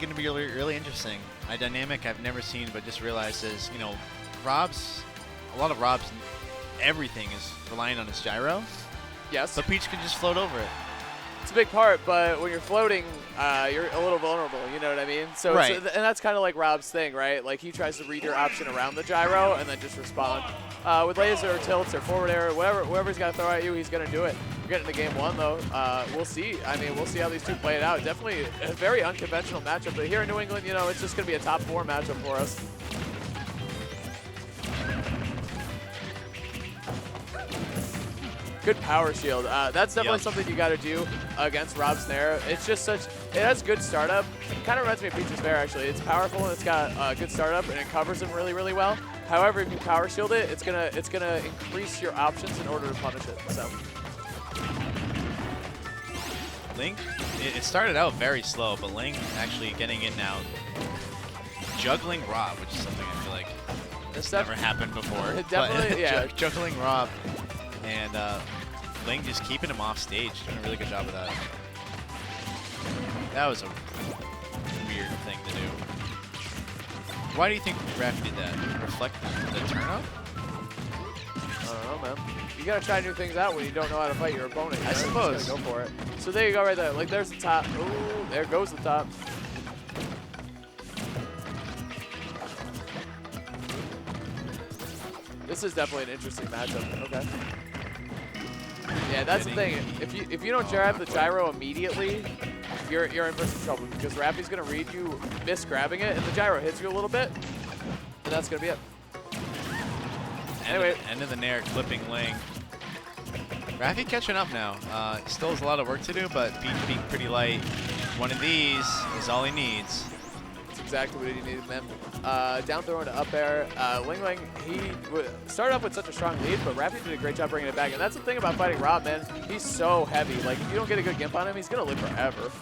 going to be really interesting. A dynamic I've never seen, but just realized is, you know, a lot of Rob's, everything is relying on his gyro. Yes. So Peach can just float over it. It's a big part, but when you're floating, you're a little vulnerable, you know what I mean? So right. And that's kind of like Rob's thing, right? Like, he tries to read your option around the gyro and then just respond. With laser or tilts or forward air, whatever he's got to throw at you, he's going to do it. We're getting to game one, though. We'll see. I mean, we'll see how these two play it out. Definitely a very unconventional matchup, but here in New England, you know, it's just going to be a top 4 matchup for us. Good power shield. That's definitely something you got to do against Rob's Snare. It's just it has good startup. It kind of reminds me of Peach's Bear, actually. It's powerful and it's got good startup and it covers him really, really well. However, if you power shield it, it's gonna increase your options in order to punish it. So. Ling, it started out very slow, but Ling actually getting in now. Juggling Rob, which is something I feel like this never happened before. Definitely, yeah. Juggling Rob. And Ling just keeping him off stage, doing a really good job of that. That was a weird thing to do. Why do you think Raffi did that? Reflect the turn-up? I don't know, man. You gotta try new things out when you don't know how to fight your opponent. I suppose. Go for it. So there you go right there. Like, there's the top. Ooh, there goes the top. This is definitely an interesting matchup. Okay. Yeah, that's the thing. If you don't grab the gyro immediately, you're in for some trouble because Raffi's gonna read you miss grabbing it, and the gyro hits you a little bit, and that's gonna be it. Anyway, end of the nair, clipping Ling. Raffi catching up now. Still has a lot of work to do, but Peach being pretty light. One of these is all he needs. That's exactly what he needed, man. Down throw into up air. LingLing, he started off with such a strong lead, but Raffi did a great job bringing it back. And that's the thing about fighting Rob, man. He's so heavy. Like, if you don't get a good gimp on him, he's going to live forever.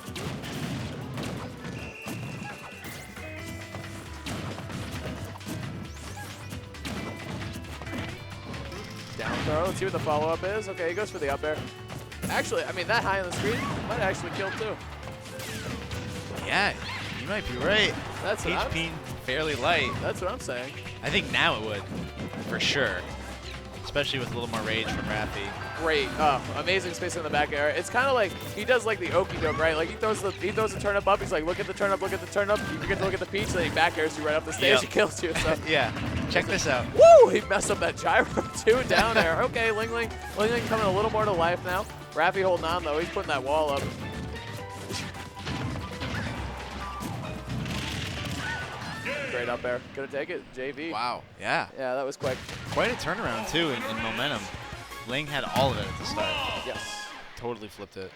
Down throw. Let's see what the follow-up is. Okay, he goes for the up air. Actually, I mean, that high on the screen might actually kill, too. Yeah. You might be right. That's Peach being fairly light. That's what I'm saying. I think now it would, for sure. Especially with a little more rage from Raffi. Great. Amazing space in the back air. It's kind of like, he does like the okey doke, right? Like, he throws the turnip up. He's like, look at the turnip, look at the turnip. You forget to look at the Peach, then he back airs you right up the stage. He kills you. So. Yeah. Check this out. Woo! He messed up that gyro, too, down air. Okay, LingLing coming a little more to life now. Raffi holding on, though. He's putting that wall up. Great up air. Gonna take it, JV. Wow, yeah. Yeah, that was quick. Quite a turnaround, too, in momentum. Ling had all of it at the start. Yes. Totally flipped it.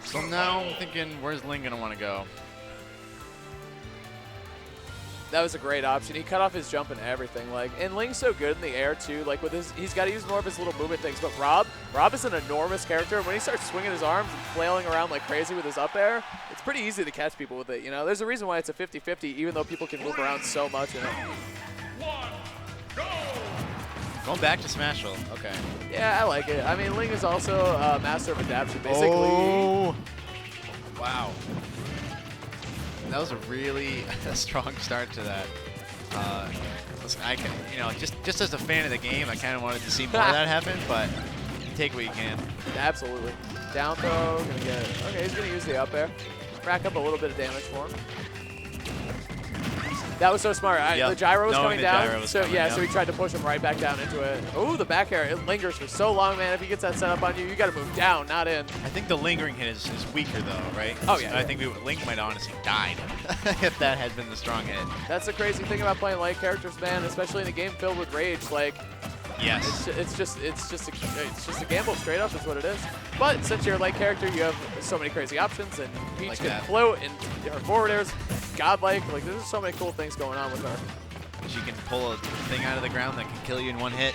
So now I'm thinking, where's Ling gonna want to go? That was a great option. He cut off his jump and everything. Like, and Ling's so good in the air too. Like with he's got to use more of his little movement things. But Rob is an enormous character. When he starts swinging his arms and flailing around like crazy with his up air, it's pretty easy to catch people with it. You know, there's a reason why it's a 50-50, even though people can move around so much in it. Going back to Smashville. Okay. Yeah, I like it. I mean, Ling is also a master of adaptation, basically. Oh. Wow. That was a really strong start to that. Listen, I can, you know, just as a fan of the game, I kind of wanted to see more of that happen, but you take what you can. Absolutely. Down throw, gonna get it. Okay, he's gonna use the up air. Rack up a little bit of damage for him. That was so smart. The gyro was coming down. So he tried to push him right back down into it. Oh, the back air, it lingers for so long, man. If he gets that set up on you, you got to move down, not in. I think the lingering hit is weaker, though, right? Oh, yeah. I think Link might honestly died if that had been the strong hit. That's the crazy thing about playing light characters, man, especially in a game filled with rage. Like, yes. It's just a gamble straight up is what it is. But since you're a light character, you have so many crazy options, and Peach like can float, and her forward airs godlike. Like, there's so many cool things going on with her. She can pull a thing out of the ground that can kill you in one hit.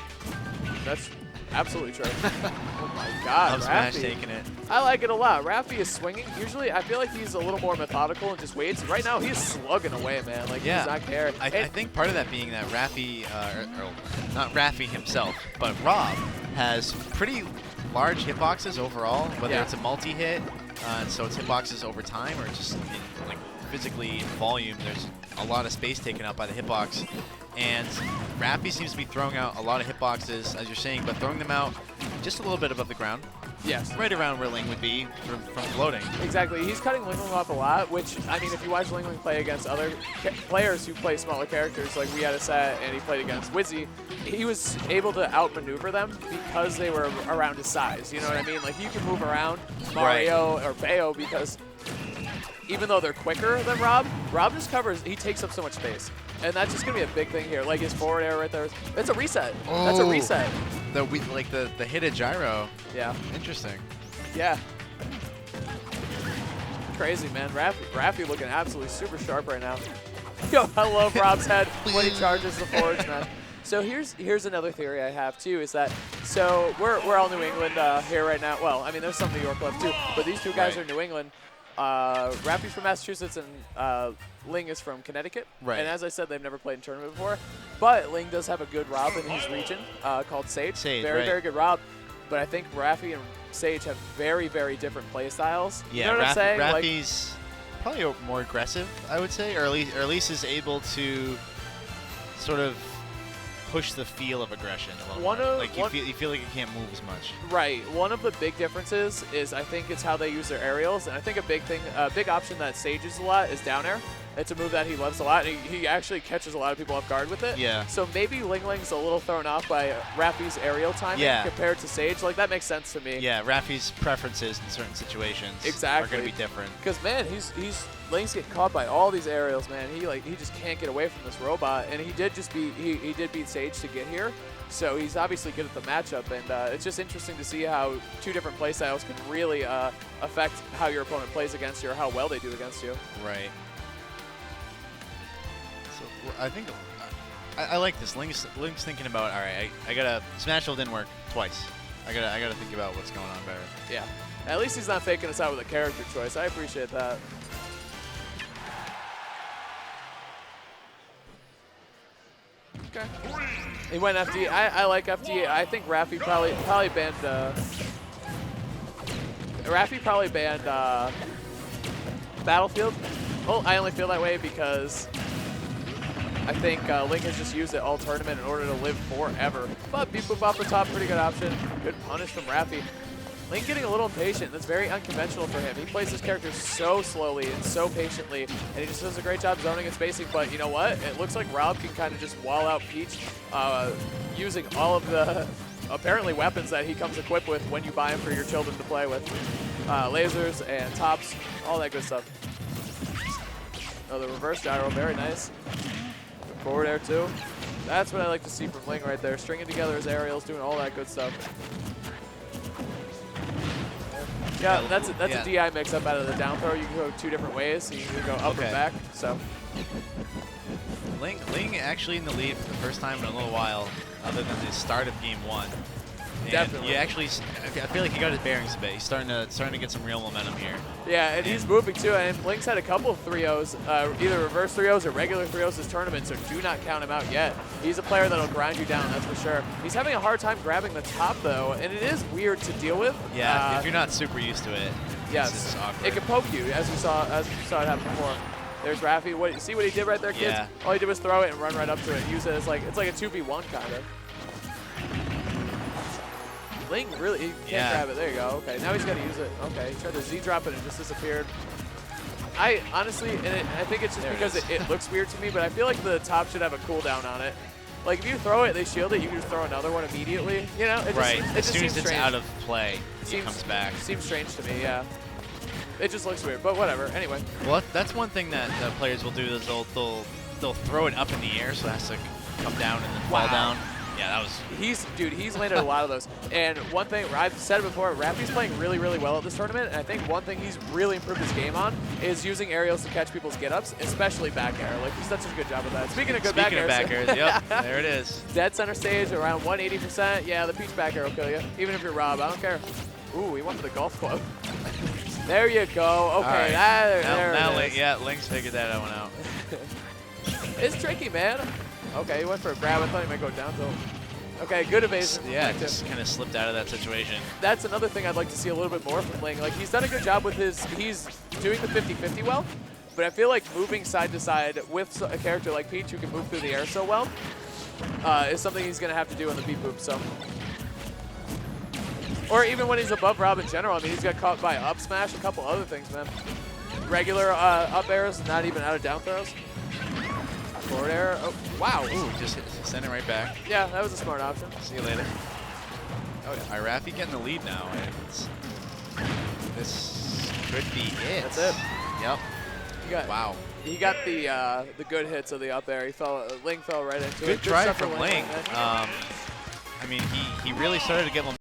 That's absolutely true. Oh my God, Smash Raffi. taking it. I like it a lot. Raffi is swinging. Usually, I feel like he's a little more methodical and just waits. Right now, he's slugging away, man. Like, he does not care. I think part of that being that Raffi, or not Raffi himself, but Rob has pretty large hitboxes overall, whether Yeah. it's a multi-hit, and so it's hitboxes over time, or just in, like physically in volume. There's a lot of space taken up by the hitbox, and Raffi seems to be throwing out a lot of hitboxes, as you're saying, but throwing them out just a little bit above the ground, Yes. right around where Ling would be from floating. Exactly. He's cutting LingLing off a lot, which, I mean, if you watch LingLing play against other players who play smaller characters, like we had a set and he played against Wizzy, he was able to outmaneuver them because they were around his size. You know what I mean? Like, you can move around Mario or Bayo because even though they're quicker than Rob just covers, he takes up so much space. And that's just going to be a big thing here. Like his forward air right there, that's a reset. Oh. That's a reset. The hit gyro. Yeah. Interesting. Yeah. Crazy, man. Raffi looking absolutely super sharp right now. Yo, I love Rob's head when he charges the forwards, man. So here's another theory I have too, is that so we're all New England here right now. Well, I mean there's some New York left too, but these two guys are New England. Raffi's from Massachusetts and Ling is from Connecticut. Right. And as I said, they've never played in tournament before. But Ling does have a good Rob in his region called Sage. Very, very good Rob. But I think Raffi and Sage have very, very different play styles. Yeah, you know what I'm saying? Raffi's probably more aggressive, I would say, or at least is able to sort of push the feel of aggression a little more. Like you feel like you can't move as much. Right. One of the big differences is I think it's how they use their aerials, and I think a big option that Sage uses a lot is down air. It's a move that he loves a lot, and he actually catches a lot of people off guard with it. Yeah. So maybe LingLing's a little thrown off by Raffi's aerial timing compared to Sage. Like, that makes sense to me. Yeah, Raffi's preferences in certain situations are going to be different. Because, man, Ling's getting caught by all these aerials, man. He just can't get away from this robot, and he did beat Sage to get here. So he's obviously good at the matchup, and it's just interesting to see how two different play styles can really affect how your opponent plays against you or how well they do against you. Right. I think I like this. Link's thinking about, all right, I gotta Smashville didn't work twice. I gotta think about what's going on better. Yeah. At least he's not faking us out with a character choice. I appreciate that. Okay. He went FD. I like FD. I think Raffi probably banned Battlefield. Well, I only feel that way because I think Link has just used it all tournament in order to live forever. But beat boop off the top, pretty good option. Good punish from Raffi. Link getting a little impatient. That's very unconventional for him. He plays his character so slowly and so patiently, and he just does a great job zoning and spacing. But you know what? It looks like Rob can kind of just wall out Peach using all of the apparently weapons that he comes equipped with when you buy him for your children to play with. Lasers and tops, all that good stuff. Oh, the reverse gyro, very nice. Forward air too. That's what I like to see from Ling right there. Stringing together his aerials, doing all that good stuff. Yeah, that's a DI mix-up out of the down throw. You can go two different ways. You can go up and back. So Ling actually in the lead for the first time in a little while, other than the start of game one. And definitely. I feel like he got his bearings a bit. He's starting to get some real momentum here. Yeah, and he's moving too. And Link's had a couple of 3-0s, either reverse 3-0s or regular 3-0s this tournament, so do not count him out yet. He's a player that'll grind you down, that's for sure. He's having a hard time grabbing the top, though, and it is weird to deal with. Yeah, if you're not super used to it, yes, it's awkward. It can poke you, as we saw it happen before. There's Raffi. See what he did right there, kids? Yeah. All he did was throw it and run right up to it. Use it as it's like a 2v1 kind of. Ling really, he can't grab it. There you go. Okay, now he's got to use it. Okay, he tried to Z-drop it and it just disappeared. I honestly, I think it's just because it looks weird to me, but I feel like the top should have a cooldown on it. Like, if you throw it, they shield it, you can just throw another one immediately. You know? It just soon seems as it's strange. out of play, it comes back. Seems strange to me, yeah. It just looks weird, but whatever. Anyway. Well, that's one thing that players will do is they'll throw it up in the air, so it has to come down and then fall down. Yeah, that was... He's landed a lot of those. And one thing, I've said it before, Raffi's playing really, really well at this tournament, and I think one thing he's really improved his game on is using aerials to catch people's get-ups, especially back air. Like, he's done such a good job with that. Speaking of good back airs. Yep, there it is. Dead center stage, around 180%. Yeah, the Peach back air will kill you, even if you're Rob. I don't care. Ooh, he went to the golf club. There you go. Okay, right. Now Link's figured that one out. It's tricky, man. Okay, he went for a grab. I thought he might go down tilt. Okay, good evasion. Yeah, just kind of slipped out of that situation. That's another thing I'd like to see a little bit more from Ling. Like, he's done a good job with he's doing the 50-50 well, but I feel like moving side to side with a character like Peach who can move through the air so well is something he's going to have to do in the beat boop, so. Or even when he's above Rob in general. I mean, he's got caught by up smash, a couple other things, man. Regular up airs, not even out of down throws. Forward air. Oh, wow. Ooh, just send it right back. Yeah, that was a smart option. See you later. Oh, yeah. Raffi getting the lead now. And this could be it. That's it. Yep. Wow. He got the good hits of the up air. He fell. Ling fell right into it. Good try from Ling. I mean, he really started to get momentum.